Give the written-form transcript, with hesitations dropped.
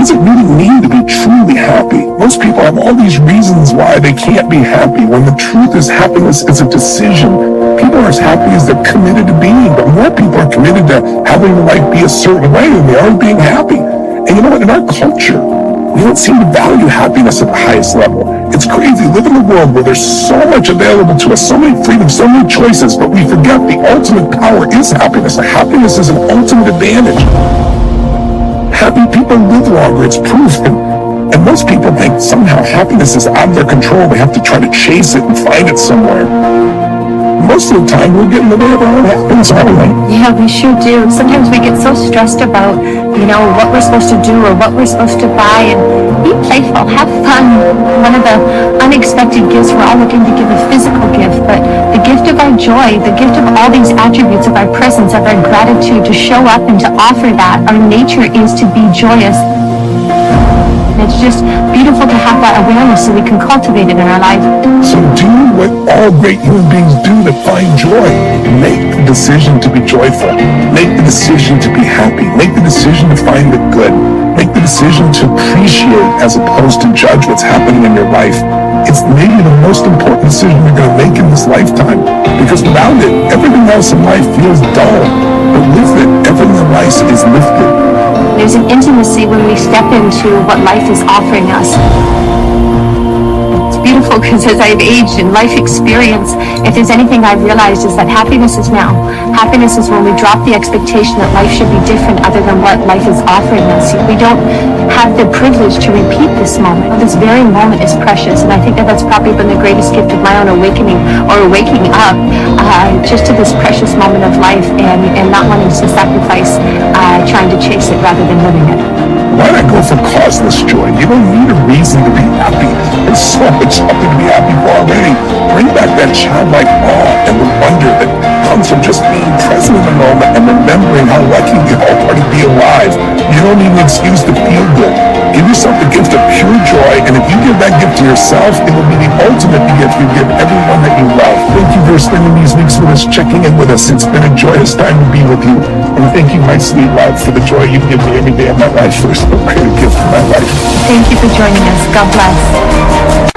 does it really mean to be truly happy? Most people have all these reasons why they can't be happy, when the truth is happiness is a decision. People are as happy as they're committed to being, but more people are committed to having life be a certain way than they are being happy. And you know what, in our culture, we don't seem to value happiness at the highest level. It's crazy. Live in a world where there's so much available to us, so many freedoms, so many choices, but we forget the ultimate power is happiness. Happiness is an ultimate advantage. Happy people live longer, it's proven. And most people think somehow happiness is out of their control. They have to try to chase it and find it somewhere. Most of the time, we're getting in the way of our own happiness, aren't we? Yeah, we sure do. Sometimes we get so stressed about, what we're supposed to do or what we're supposed to buy. And be playful, have fun. One of the unexpected gifts, we're all looking to give a physical gift, but the gift of our joy, the gift of all these attributes of our presence, of our gratitude, to show up and to offer that. Our nature is to be joyous. And it's just beautiful to have that awareness so we can cultivate it in our life. So do what all great human beings do to find joy. Make the decision to be joyful. Make the decision to be happy. Make the decision to find the good. Make the decision to appreciate as opposed to judge what's happening in your life. It's maybe the most important decision you're going to make in this lifetime. Because without it, everything else in life feels dull. But with it, everything in life is lifted. There's an intimacy when we step into what life is offering us. It's beautiful because as I've aged in life experience, if there's anything I've realized is that happiness is now. Happiness is when we drop the expectation that life should be different other than what life is offering us. We don't have the privilege to repeat this moment. This very moment is precious, and I think that that's probably been the greatest gift of my own awakening or waking up just to this precious moment of life and not wanting to sacrifice trying to chase it rather than living it. Why not go for causeless joy? You don't need a reason to be happy. There's so much something to be happy for already. Bring back that childlike awe and the wonder that comes from just being present in the moment and remembering how lucky we all are to be alive. You don't need an excuse to feel good. Give yourself the gift of pure joy, and if you give that gift to yourself, it will be the ultimate gift you give everyone that you love. Thank you for spending these weeks with us, checking in with us. It's been a joyous time to be with you. And thank you, my sweet love, for the joy you give me every day of my life. You're so great a gift in my life. Thank you for joining us. God bless.